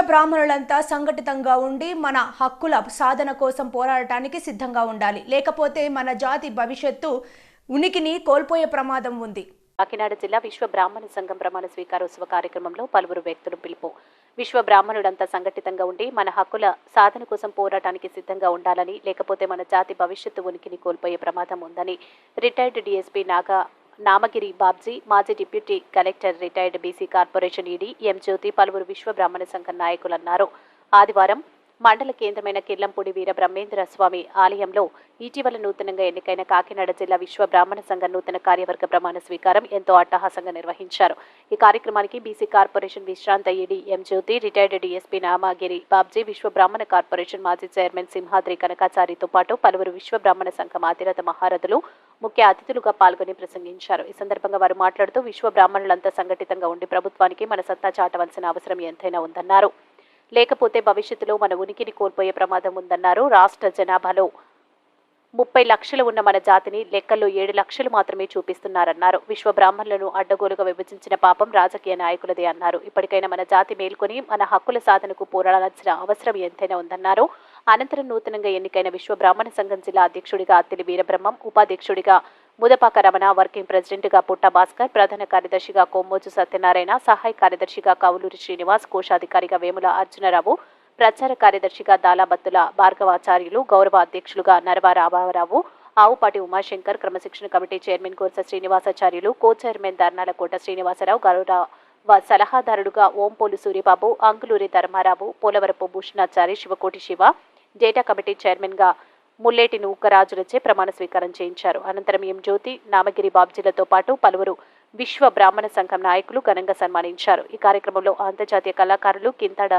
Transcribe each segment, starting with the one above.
బ్రాహ్మణులంతా సంఘటితంగా ఉండి మన హక్కుల సాధన కోసం పోరాడటానికి సిద్ధంగా ఉండాలి. లేకపోతే మన జాతి భవిష్యత్తు ఉనికిని కోల్పోయే ప్రమాదం ఉంది. కాకినాడ జిల్లా విశ్వ బ్రాహ్మణ సంఘం ప్రమాణ స్వీకారోత్సవ కార్యక్రమంలో పలువురు వ్యక్తులు పిలుపు. విశ్వ బ్రాహ్మణులంతా సంఘటితంగా ఉండి మన హక్కుల సాధన కోసం పోరాటానికి సిద్ధంగా ఉండాలని, లేకపోతే మన జాతి భవిష్యత్తు ఉనికిని కోల్పోయే ప్రమాదం ఉందని రిటైర్డ్ డీఎస్పీ నామగిరి బాబ్జీ, మాజీ deputy collector, retired BC corporation ED M Jyothi, పలువురు విశ్వ బ్రాహ్మణ సంఘం నాయకులు అన్నారు. ఆదివారం మండల కేంద్రమైన కిర్లంపూడి వీర బ్రహ్మేంద్ర స్వామి ఆలయంలో ఇటీవల నూతనంగా ఎన్నికైన కాకినాడ జిల్లా విశ్వ బ్రాహ్మణ సంఘం నూతన కార్యవర్గ ప్రమాణ స్వీకారం ఎంతో అట్టహాసంగా నిర్వహించారు. ఈ కార్యక్రమానికి బీసీ కార్పొరేషన్ విశ్రాంత ఈడీ ఎం జ్యోతి, రిటైర్డ్ డీఎస్పీ నామగిరి బాబ్జీ, విశ్వ బ్రాహ్మణ కార్పొరేషన్ మాజీ చైర్మన్ సింహాద్రి కనకాచారితో పాటు పలువురు విశ్వ బ్రాహ్మణ సంఘం అతిరథ మహారథులు ముఖ్య అతిథులుగా పాల్గొని ప్రసంగించారు. ఈ సందర్భంగా వారు మాట్లాడుతూ విశ్వ బ్రాహ్మణులంతా సంఘటితంగా ఉండి ప్రభుత్వానికి మన సత్తా చాటవలసిన అవసరం ఎంతైనా ఉందన్నారు. లేకపోతే భవిష్యత్తులో మన ఉనికిని కోల్పోయే ప్రమాదం ఉందన్నారు. రాష్ట్ర జనాభాలో 30 లక్షలు ఉన్న మన జాతిని లెక్కల్లో 7 లక్షలు మాత్రమే చూపిస్తున్నారన్నారు. విశ్వ బ్రాహ్మణులను అడ్డగోలుగా విభజించిన పాపం రాజకీయ నాయకులదే అన్నారు. ఇప్పటికైనా మన జాతి మేల్కొని మన హక్కుల సాధనకు పోరాడాల్సిన అవసరం ఎంతైనా ఉందన్నారు. అనంతరం నూతనంగా ఎన్నికైన విశ్వ బ్రాహ్మణ సంఘం జిల్లా అధ్యక్షుడిగా అత్తిలి వీరబ్రహ్మం, ఉపాధ్యక్షుడిగా ముదపాక రమణ, వర్కింగ్ ప్రెసిడెంట్గా పుట్ట భాస్కర్, ప్రధాన కార్యదర్శిగా కొమ్మోజు సత్యనారాయణ, సహాయ కార్యదర్శిగా కవులూరి శ్రీనివాస్, కోశాధికారిగా వేముల అర్జునరావు, ప్రచార కార్యదర్శిగా దాలాబత్తుల భార్గవాచార్యులు, గౌరవ అధ్యక్షులుగా నరవ రామారావు, ఆవుపాటి ఉమాశంకర్, క్రమశిక్షణ committee chairman Korsa Srinivasacharyulu, co chairman Dharnalakota Srinivasarao, గౌరవ సలహాదారుడుగా ఓంపోలు సూరిబాబు, అంకులూరి ధర్మారావు, పోలవరపు భూషణాచారి, శివకోటి శివ, డేటా కమిటీ చైర్మన్గా ముల్లేటి నూకరాజులచే ప్రమాణ స్వీకారం చేయించారు. అనంతరం ఎం జ్యోతి, నామగిరి బాబ్జీలతో పాటు పలువురు విశ్వ బ్రాహ్మణ సంఘం నాయకులు ఘనంగా సన్మానించారు. ఈ కార్యక్రమంలో అంతర్జాతీయ కళాకారులు కింతాడ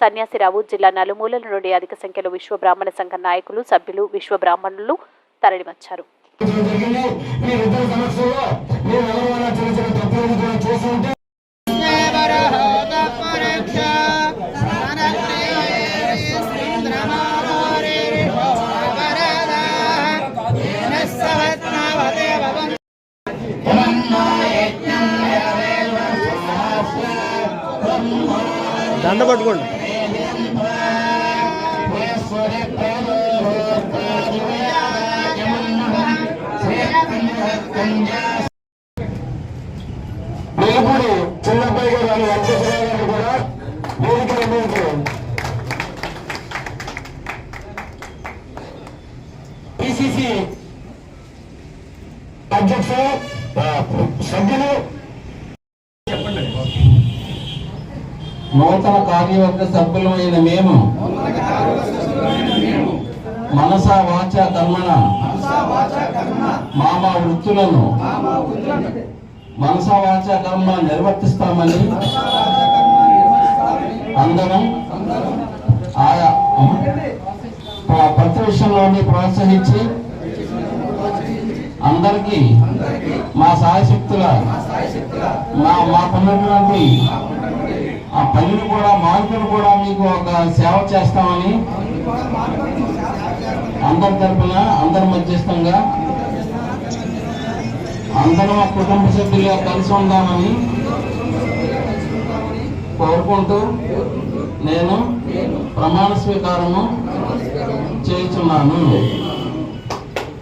సన్యాసిరావు, జిల్లా నలుమూలల నుండి అధిక సంఖ్యలో విశ్వ బ్రాహ్మణ సంఘం నాయకులు, సభ్యులు, విశ్వ బ్రాహ్మణులు తరలివచ్చారు. దండ పట్టుకోండి. ఇప్పుడు చిన్నబ్బాయి గారు వెంకటేశ్వరరావు గారు కూడా వేదిక పిసిసి అధ్యక్షులు, సభ్యులు, నూతన కార్యవర్గ సభ్యులమైన మేము మనసా వాచా కర్మణ మా వృత్తులను మనసా వాచా కర్మ నిర్వర్తిస్తామని అందరం ఆయా ప్రతి విషయంలోని ప్రోత్సహించి అందరికీ మా సాయశక్తుల మాకున్నటువంటి ఆ పనులు కూడా మార్పులు కూడా మీకు ఒక సేవ చేస్తామని అందరి తరఫున అందరి మధ్యస్థంగా అందరం కుటుంబ సభ్యులుగా కలిసి ఉందామని కోరుకుంటూ నేను ప్రమాణ స్వీకారము చేస్తున్నాను.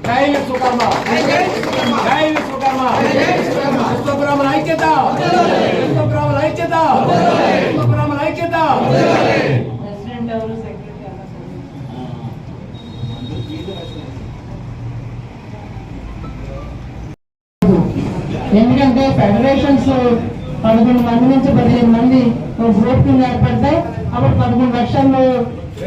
జై విశ్వకర్మ, జై విశ్వకర్మ, విశ్వబ్రాహ్మణ ఐక్యత, విశ్వబ్రాహ్మణ ఐక్యత, విశ్వబ్రాహ్మణ ఐక్యత. ఎందుకంటే ఫెడరేషన్స్ 11 మంది నుంచి 15 మంది గ్రూప్ కింద ఏర్పడతాయి. అప్పుడు 11 లక్షలు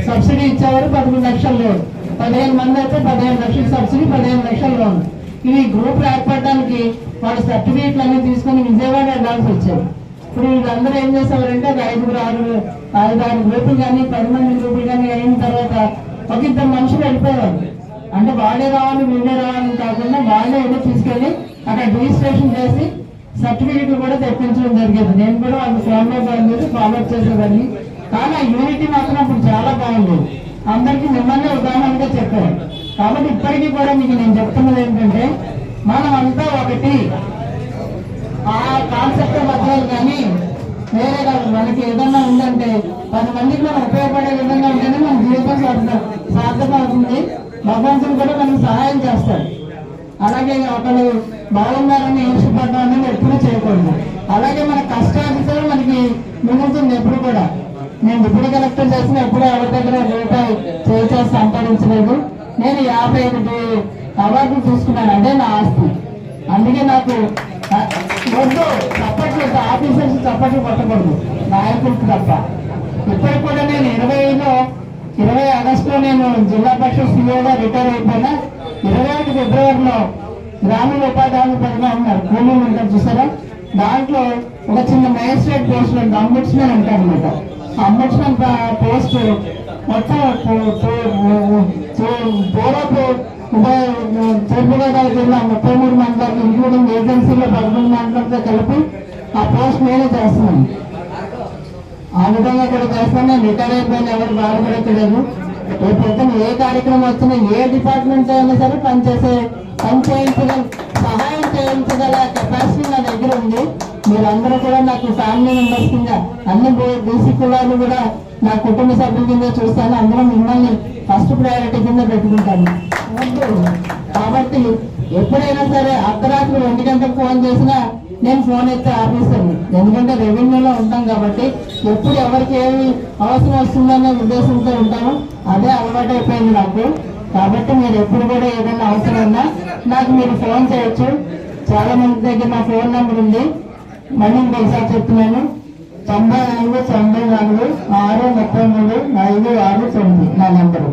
సబ్సిడీ ఇచ్చేవారు, 11 లక్షలు లోన్. 15 మంది అయితే 15 లక్షలు సబ్సిడీ, 15 లక్షల లోన్. ఇవి గ్రూపులు ఏర్పడడానికి వాళ్ళ సర్టిఫికేట్లు అన్ని తీసుకుని విజయవాడ వెళ్ళాల్సి వచ్చేది. ఇప్పుడు వీళ్ళందరూ ఏం చేసేవారంటే అది 5-6 గ్రూపులు కానీ 10 మంది గ్రూపులు కానీ అయిన తర్వాత ఒక 2 మనుషులు వెళ్ళిపోయేవారు. అంటే వాళ్ళే రావాలి వీళ్ళే రావాలని కాకుండా వాళ్ళే ఏదో తీసుకెళ్ళి అక్కడ రిజిస్ట్రేషన్ చేసి సర్టిఫికేట్లు కూడా తెప్పించడం జరిగేది. నేను కూడా వాళ్ళు ఫాలో చేసేదాన్ని. కానీ ఆ యూనిటీ మాత్రం అప్పుడు చాలా బాగుండేది. అందరికీ మిమ్మల్ని ఉదాహరణగా చెప్పారు. కాబట్టి ఇప్పటికీ కూడా మీకు నేను చెప్తున్నది ఏంటంటే మనం అంతా ఒకటి. ఆ కాన్సెప్ట్ బతకాలి కానీ వేరే కాదు. మనకి ఏదన్నా ఉందంటే 10 మందికి మనం ఉపయోగపడే విధంగా ఉంటేనే మన జీవితం సార్థకం అవుతుంది. భగవంతుడు కూడా మనకు సహాయం చేస్తాడు. అలాగే ఒకరు బాగున్నారని ఈర్షపడడం అనేది ఎప్పుడు చేయకూడదు. అలాగే మన కష్టాధికారం మనకి మిగులుతుంది ఎప్పుడు కూడా. నేను డిప్యూటీ కలెక్టర్ చేసిన ఎప్పుడు ఎవరి దగ్గర రూపాయి చేసి సంపాదించలేదు. నేను 51 అవార్డులు తీసుకున్నాను, అదే నా ఆస్తి. అందుకే నాకు వద్దు చప్పట్లు, ఆఫీసర్స్ చప్పట్లు కొట్టకూడదు, నాయకులకు తప్ప. ఇప్పటికి కూడా నేను 20 ఆగస్టులో నేను జిల్లా పరిషత్ సీఓగా రిటైర్ అయిపోయినా 21 ఫిబ్రవరిలో గ్రామీణ ఉపాధి హామీ పథకం ఉన్నారు, కూలీలు ఉంటారు చూసారా, దాంట్లో ఒక చిన్న మ్యాజిస్ట్రేట్ పోస్ట్ ఉంది, అంబుడ్స్మెన్ ఉంటారు అనమాట. అంబుడ్స్మెన్ పోస్ట్ మొత్తం తూర్పుగోదావరి జిల్లా 33 మండలాలు ఇంక్లూడింగ్ ఏజెన్సీలో 11 మండలాలతో కలిపి ఆ పోస్ట్ నేనే చేస్తున్నాను. ఆ విధంగా కూడా చేస్తాను. నేను రిటైర్ అయిపోయిన ఎవరు బాధపడట్లేదు. రేపు ఏ కార్యక్రమం వచ్చినా ఏ డిపార్ట్మెంట్ అయినా సరే పని చేయించగల, సహాయం చేయించగల కెపాసిటీ నా దగ్గర ఉంది. మీరందరూ కూడా నాకు ఫ్యామిలీ మెంబర్స్ కింద, అన్ని బీసీ కులాలు కూడా నా కుటుంబ సభ్యుల కింద చూస్తాను. అందరూ మిమ్మల్ని ఫస్ట్ ప్రయారిటీ కింద పెట్టుకుంటాను. కాబట్టి ఎప్పుడైనా సరే అర్ధరాత్రి 2 గంటలకు ఫోన్ చేసినా నేను ఫోన్ ఎత్తే ఆఫీసర్ని, ఎందుకంటే రెవెన్యూలో ఉంటాం కాబట్టి ఎప్పుడు ఎవరికి ఏమి అవసరం వస్తుందనే ఉద్దేశంతో ఉంటాము. అదే అలవాటు అయిపోయింది నాకు. కాబట్టి మీరు ఎప్పుడు కూడా ఏదైనా అవసరం ఉన్నా నాకు మీరు ఫోన్ చేయొచ్చు. చాలా మంది దగ్గర నా ఫోన్ నెంబర్ ఉంది, మళ్ళీ ఇంకొకసారి చెప్తున్నాను, 9594 633 569 నా నెంబరు.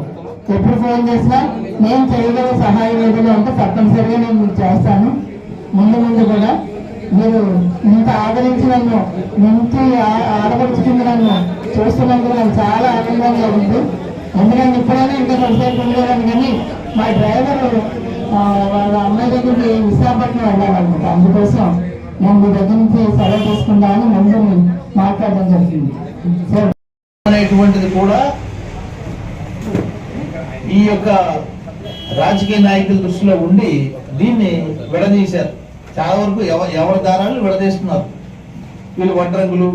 ఎప్పుడు ఫోన్ చేసినా నేను చేయగల సహాయం ఏదైనా ఉంటే తప్పనిసరిగా నేను మీకు చేస్తాను. ముందు కూడా మీరు ఇంత ఆదరించి నన్ను, ఇంత ఆడపడుచుకుంది నన్ను చూస్తున్నందుకు నాకు చాలా ఆనందంగా ఉంది. ఎందుకంటే ఇప్పుడైనా ఇంకా సొసైటీ ఉండేదాన్ని, కానీ మా డ్రైవర్ వాళ్ళ అమ్మాయి దగ్గరికి విశాఖపట్నం వెళ్ళాలన్నమాట. అందుకోసం నేను మీ దగ్గర నుంచి సెలవు తీసుకుంటామని ముందు మాట్లాడడం జరిగింది. అనేటువంటిది కూడా ఈ యొక్క రాజకీయ నాయకుల దృష్టిలో ఉండి దీన్ని విడదీశారు. చాలా వరకు ఎవరి దారాలు విడదీస్తున్నారు. వీళ్ళు వడ్రంగులు,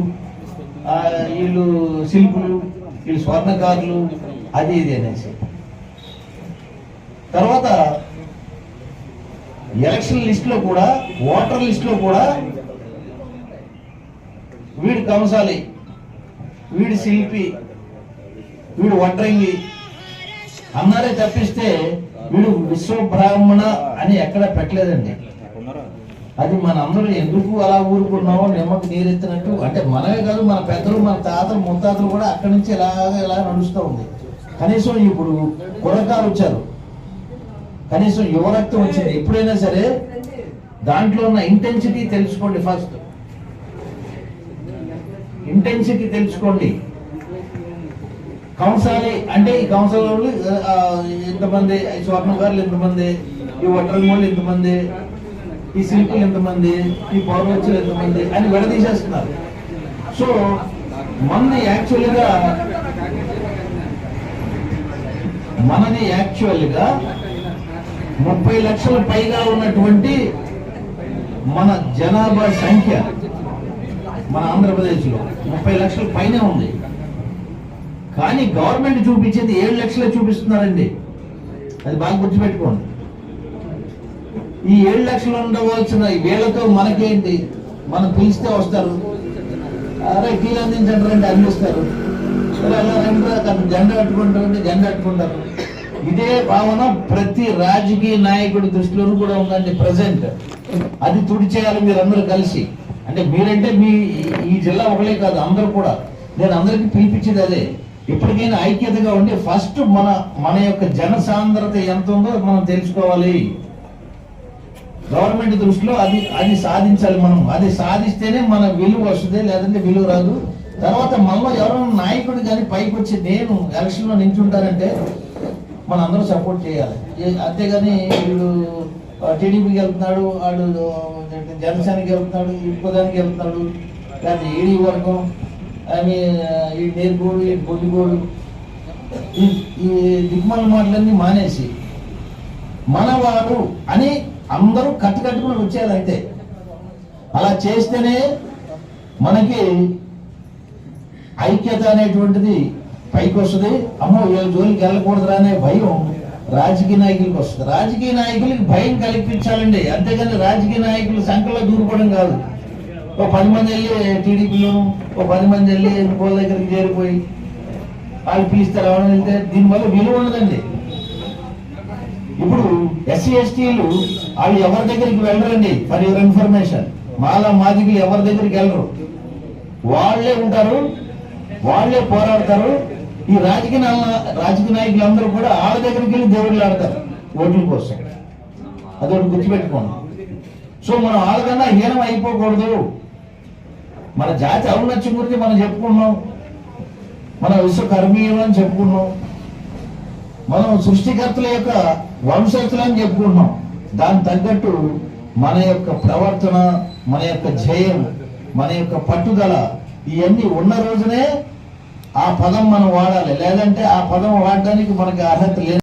వీళ్ళు శిల్పులు, వీళ్ళు స్వర్ణకారులు, అది ఇది అనేసి. తర్వాత ఎలక్షన్ లిస్టులో కూడా, ఓటర్ లిస్టులో కూడా వీడు కంసాలి, వీడు శిల్పి, వీడు వడ్రంగి అన్నారే తప్పిస్తే వీడు విశ్వబ్రాహ్మణ అని ఎక్కడ పెట్టలేదండి. అది మన అందరూ ఎందుకు అలా ఊరుకున్నామో నిమ్మకు నీరెత్తినట్టు. అంటే మనమే కాదు, మన పెద్దలు, మన తాతలు, ముత్తాతలు కూడా అక్కడి నుంచి ఇలా నడుస్తూ ఉంది. కనీసం ఇప్పుడు కుర్రకారు వచ్చారు, కనీసం యువరక్తం వచ్చింది. ఎప్పుడైనా సరే దాంట్లో ఉన్న ఇంటెన్సిటీ తెలుసుకోండి. ఫస్ట్ ఇంటెన్సిటీ తెలుసుకోండి. కంసాలి అంటే ఈ కంసాలు ఎంతమంది, స్వర్ణకారులు ఎంతమంది, ఈ వడ్రంగులు ఎంతమంది, ఈ శిల్పులు ఎంతమంది, ఈ పౌరవచ్చులు ఎంతమంది అని విడదీసేస్తున్నారు. సో మనది యాక్చువల్గా 30 లక్షల పైగా ఉన్నటువంటి మన జనాభా సంఖ్య మన ఆంధ్రప్రదేశ్లో 30 లక్షల పైనే ఉంది. కానీ గవర్నమెంట్ చూపించేది 7 లక్షలే చూపిస్తున్నారండి. అది బాగా గుర్తుపెట్టుకోండి. ఈ 7 లక్షలు ఉండవలసిన వీళ్ళతో మనకేంటి? మనం పిలిస్తే వస్తారు, అరే టీలు అందించండి రండి అందిస్తారు, అలా రెండు జెండా కట్టుకుంటారంటే జెండా కట్టుకుంటారు. ఇదే భావన ప్రతి రాజకీయ నాయకుడి దృష్టిలోనూ కూడా ఉందండి ప్రజెంట్. అది తుడిచేయాలి మీరందరూ కలిసి. అంటే మీరంటే ఈ జిల్లా ఒకలే కాదు, అందరూ కూడా. నేను అందరికీ పిలిపించేది అదే. ఇప్పటికైనా ఐక్యతగా ఉండి ఫస్ట్ మన యొక్క జనసాంద్రత ఎంత ఉందో మనం తెలుసుకోవాలి. గవర్నమెంట్ దృష్టిలో అది సాధించాలి. మనం అది సాధిస్తేనే మన విలువ వస్తుంది, లేదంటే విలువ రాదు. తర్వాత మనలో ఎవరైనా నాయకుడు కానీ పైకి వచ్చి నేను ఎలక్షన్లో నించుంటారంటే మన అందరూ సపోర్ట్ చేయాలి. అంతేగాని వీడు టీడీపీకి వెళ్తున్నాడు, వాడు జనసేనకి వెళ్తున్నాడు, ఇంకోదానికి వెళ్తున్నాడు, లేకపోతే ఈడీ వర్గం, ఈ నేర్కోడు, ఈ బొద్దుకోడు, ఈ దిగ్మల మాటలన్నీ మానేసి మనవాడు అని అందరూ కట్టుకుని వచ్చేయాలి. అయితే అలా చేస్తేనే మనకి ఐక్యత అనేటువంటిది పైకి వస్తుంది. అమ్మో వీళ్ళ జోలికి వెళ్ళకూడదురా అనే భయం రాజకీయ నాయకులకు వస్తుంది. రాజకీయ నాయకులకి భయం కల్పించాలండి, అంతేగాని రాజకీయ నాయకులు సంఖ్యలో దూరుకోవడం కాదు. ఓ 10 మంది వెళ్ళి టీడీపీలోను, ఓ 10 మంది వెళ్ళి ఇంకోళ్ళ దగ్గరికి చేరిపోయి వాళ్ళు పిలిస్తారు ఎవరైనా వెళ్తే దీనివల్ల విలువ ఉండదండి. ఇప్పుడు ఎస్సీ ఎస్టీలు వాళ్ళు ఎవరి దగ్గరికి వెళ్ళరండి. ఫర్ యువర్ ఇన్ఫర్మేషన్, మాదిగులు ఎవరి దగ్గరికి వెళ్ళరు, వాళ్ళే ఉంటారు, వాళ్ళే పోరాడతారు. ఈ రాజకీయ నాయకులందరూ కూడా వాళ్ళ దగ్గరికి వెళ్ళి దేవుళ్ళు ఆడతారు ఓట్ల కోసం. అదొకటి గుర్తుపెట్టుకోండి. సో మనం వాళ్ళకన్నా హీనం అయిపోకూడదు. మన జాతి ఔన్నత్యం గురించి మనం చెప్పుకున్నాం, మన విశ్వకర్మీయులు అని చెప్పుకున్నాం, మనం సృష్టికర్తల యొక్క వంశస్థులని చెప్పుకున్నాం. దాని తగ్గట్టు మన యొక్క ప్రవర్తన, మన యొక్క జయం, మన యొక్క పట్టుదల ఇవన్నీ ఉన్న రోజునే ఆ పదం మనం వాడాలి. లేదంటే ఆ పదం వాడడానికి మనకి అర్హత లేదు.